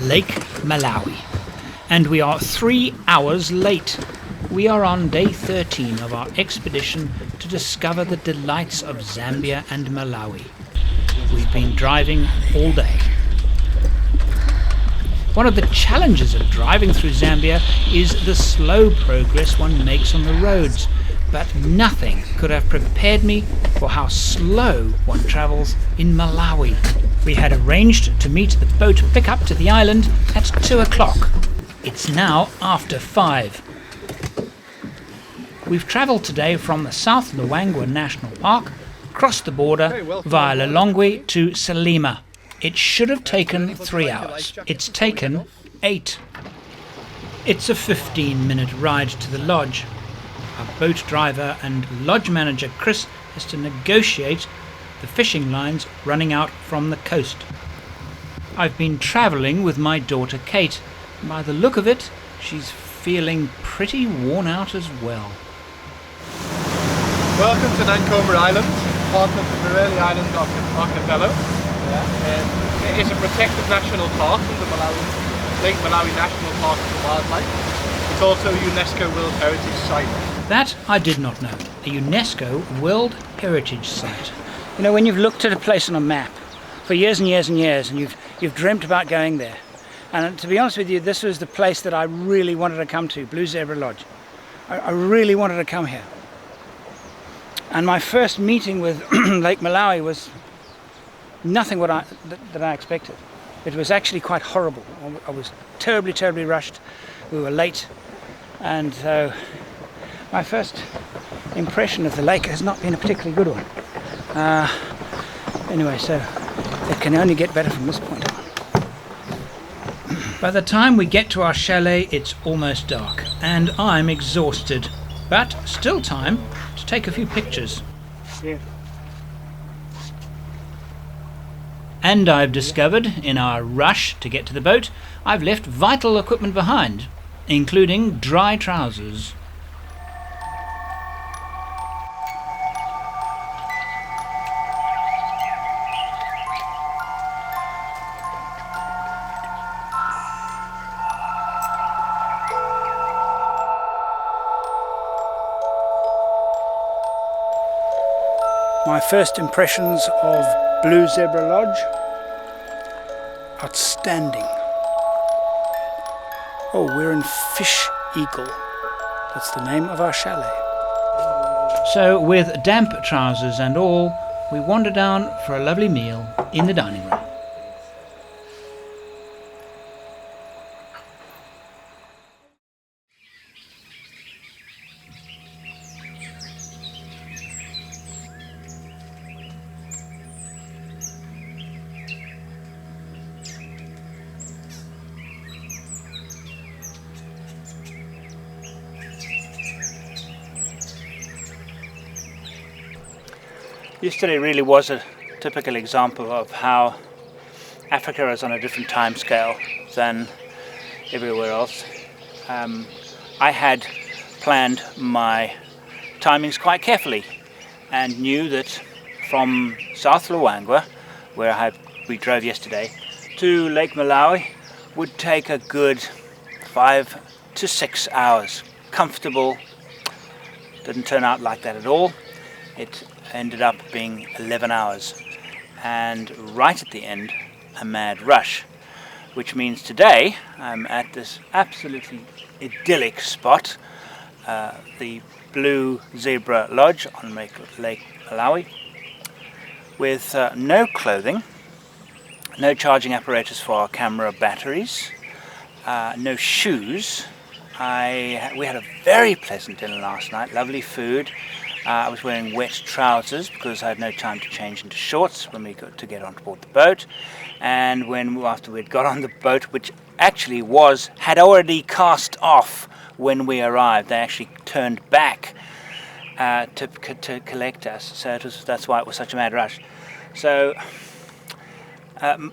Lake Malawi, and we are 3 hours late. We are on day 13 of our expedition to discover the delights of Zambia and Malawi. We've been driving all day. One of the challenges of driving through Zambia is the slow progress one makes on the roads, but nothing could have prepared me for how slow one travels in Malawi. We had arranged to meet the boat pickup to the island at 2 o'clock. It's now after 5. We've travelled today from the South Luangwa National Park, crossed the border via Lilongwe to Salima. It should have taken 3 hours. It's taken 8. It's a 15-minute ride to the lodge. Our boat driver and lodge manager Chris has to negotiate the fishing lines running out from the coast. I've been travelling with my daughter Kate. By the look of it, she's feeling pretty worn out as well. Welcome to Nancoma Island, part of the Morelli Island archipelago. It is a protected national park from the Lake Malawi National Park for Wildlife. It's also a UNESCO World Heritage Site. That I did not know. A UNESCO World Heritage Site. You know, when you've looked at a place on a map for years and years and years, and you've dreamt about going there, and to be honest with you, this was the place that I really wanted to come to, Blue Zebra Lodge. I really wanted to come here. And my first meeting with Lake Malawi was nothing that I expected. It was actually quite horrible. I was terribly rushed. We were late, and so my first impression of the lake has not been a particularly good one. Anyway, so it can only get better from this point on. By the time we get to our chalet, it's almost dark, and I'm exhausted, but still time to take a few pictures. Yeah. And I've discovered, in our rush to get to the boat, I've left vital equipment behind, including dry trousers. My first impressions of Blue Zebra Lodge. Outstanding. Oh, we're in Fish Eagle. That's the name of our chalet. So, with damp trousers and all, we wander down for a lovely meal in the dining room. Yesterday really was a typical example of how Africa is on a different time scale than everywhere else. I had planned my timings quite carefully and knew that from South Luangwa, where we drove yesterday, to Lake Malawi would take a good 5 to 6 hours. Comfortable. Didn't turn out like that at all. It ended up being 11 hours. and right at the end a mad rush, which means today I'm at this absolutely idyllic spot, the Blue Zebra Lodge on Lake Malawi, with no clothing, no charging apparatus for our camera batteries, no shoes. We had a very pleasant dinner last night, lovely food. I was wearing wet trousers because I had no time to change into shorts when we got to get on board the boat. And after we'd got on the boat, which actually had already cast off when we arrived, they actually turned back to collect us. So that's why it was such a mad rush. So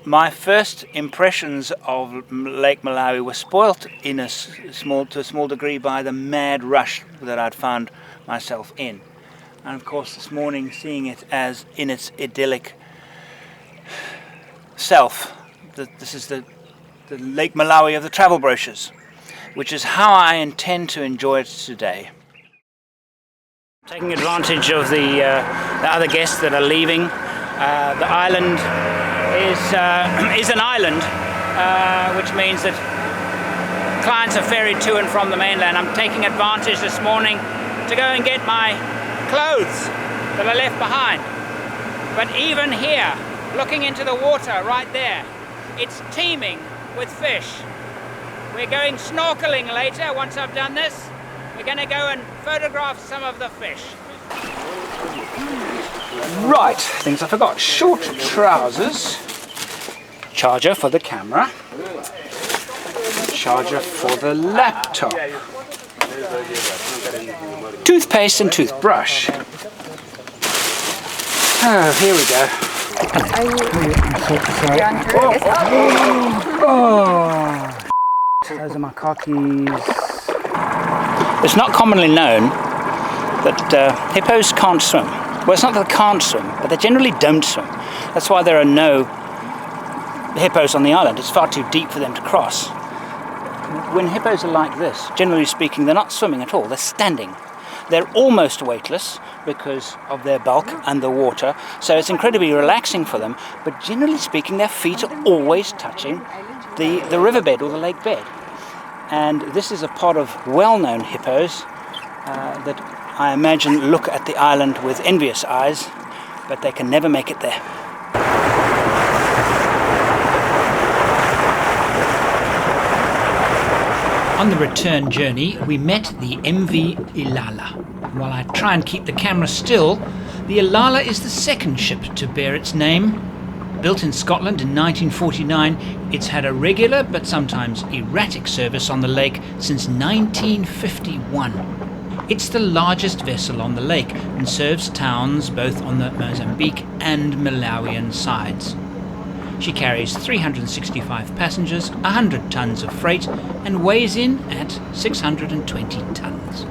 my first impressions of Lake Malawi were spoilt to a small degree by the mad rush that I'd found myself in. And of course this morning, seeing it as in its idyllic self, this is the Lake Malawi of the travel brochures, which is how I intend to enjoy it today. Taking advantage of the other guests that are leaving, the island is an island, which means that clients are ferried to and from the mainland. I'm taking advantage this morning to go and get my clothes that I left behind. But even here, looking into the water right there, it's teeming with fish. We're going snorkeling later. Once I've done this, we're going to go and photograph some of the fish. Right, things I forgot. Short trousers, charger for the camera, charger for the laptop, toothpaste and toothbrush. Oh, here we go. Those are my car keys. It's not commonly known that hippos can't swim. Well, it's not that they can't swim, but they generally don't swim. That's why there are no hippos on the island. It's far too deep for them to cross. When hippos are like this, generally speaking, they're not swimming at all, they're standing. They're almost weightless because of their bulk and the water, so it's incredibly relaxing for them, but generally speaking, their feet are always touching the riverbed or the lake bed. And this is a pod of well-known hippos that I imagine look at the island with envious eyes, but they can never make it there. On the return journey, we met the MV Ilala. While I try and keep the camera still, the Ilala is the second ship to bear its name. Built in Scotland in 1949, it's had a regular but sometimes erratic service on the lake since 1951. It's the largest vessel on the lake and serves towns both on the Mozambique and Malawian sides. She carries 365 passengers, 100 tons of freight, and weighs in at 620 tons.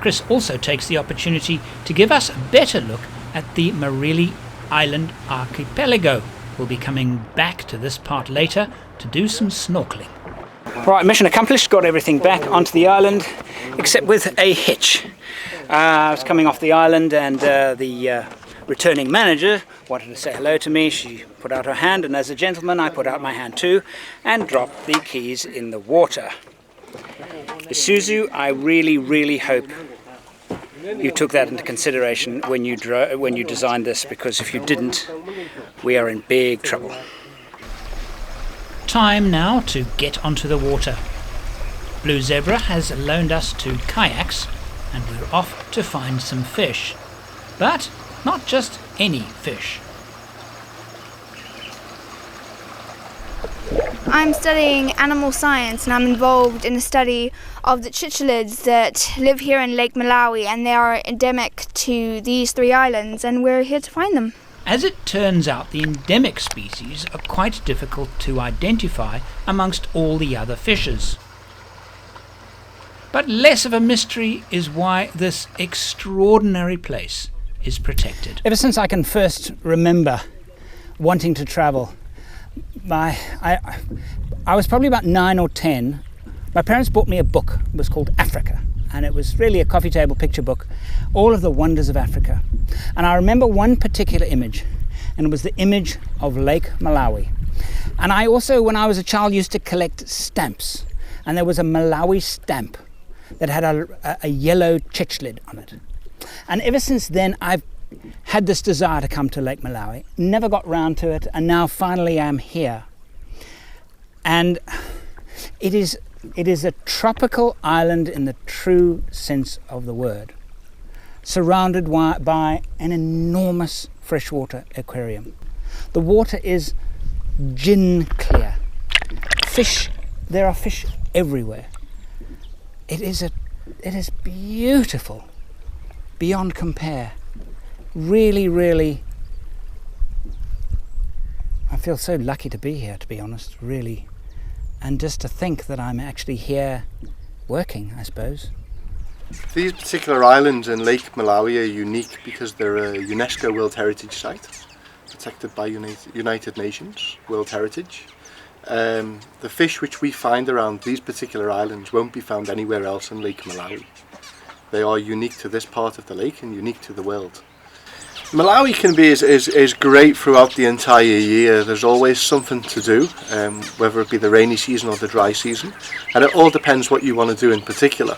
Chris also takes the opportunity to give us a better look at the Marili Island archipelago. We'll be coming back to this part later to do some snorkeling. Right, mission accomplished, got everything back onto the island, except with a hitch. I was coming off the island and the returning manager wanted to say hello to me. She put out her hand, and as a gentleman I put out my hand too and dropped the keys in the water. Isuzu, I really hope you took that into consideration when you designed this, because if you didn't, we are in big trouble. Time now to get onto the water. Blue Zebra has loaned us 2 kayaks and we're off to find some fish. But not just any fish. I'm studying animal science and I'm involved in the study of the cichllids that live here in Lake Malawi, and they are endemic to these 3 islands, and we're here to find them. As it turns out, the endemic species are quite difficult to identify amongst all the other fishes. But less of a mystery is why this extraordinary place is protected. Ever since I can first remember wanting to travel, I was probably about 9 or 10. My parents bought me a book. It was called Africa, and it was really a coffee table picture book, all of the wonders of Africa. And I remember one particular image, and it was the image of Lake Malawi. And I also, when I was a child, used to collect stamps, and there was a Malawi stamp that had a yellow chichlid on it. And ever since then, I've had this desire to come to Lake Malawi, never got round to it, and now finally I'm here. And it is a tropical island in the true sense of the word, surrounded by an enormous freshwater aquarium. The water is gin clear. There are fish everywhere. It is beautiful, beyond compare. Really, really, I feel so lucky to be here, to be honest, really. And just to think that I'm actually here working, I suppose. These particular islands in Lake Malawi are unique because they're a UNESCO World Heritage Site, protected by United Nations World Heritage. The fish which we find around these particular islands won't be found anywhere else in Lake Malawi. They are unique to this part of the lake and unique to the world. Malawi can be is great throughout the entire year. There's always something to do, whether it be the rainy season or the dry season, and it all depends what you want to do in particular.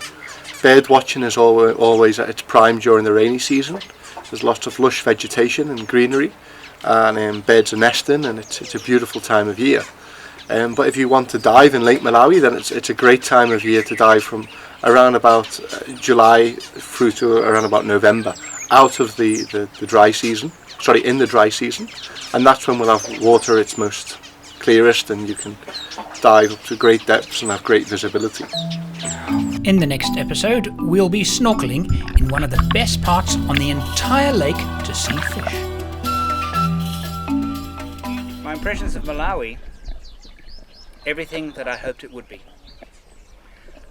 Bird watching is always at its prime during the rainy season. There's lots of lush vegetation and greenery, and birds are nesting, and it's a beautiful time of year. But if you want to dive in Lake Malawi, then it's a great time of year to dive from around about July through to around about November, out of the dry season, in the dry season, and that's when we'll have water its most clearest, and you can dive up to great depths and have great visibility. In the next episode, we'll be snorkeling in one of the best parts on the entire lake to see fish. My impressions of Malawi, everything that I hoped it would be.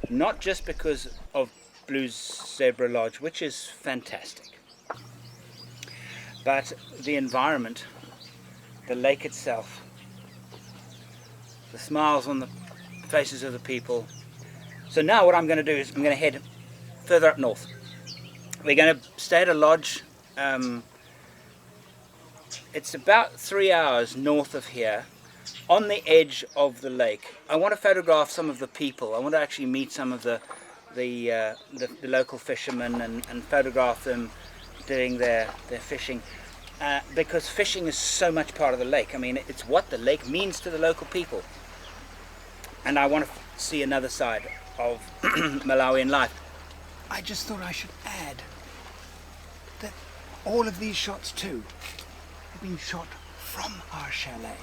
Not just because of Blue Zebra Lodge, which is fantastic, but the environment, the lake itself, the smiles on the faces of the people. So now what I'm going to do is I'm going to head further up north. We're going to stay at a lodge. It's about 3 hours north of here, on the edge of the lake. I want to photograph some of the people. I want to actually meet some of the local fishermen and photograph them doing their fishing, because fishing is so much part of the lake. I mean, it's what the lake means to the local people, and I want to see another side of Malawian life. I just thought I should add that all of these shots too have been shot from our chalet.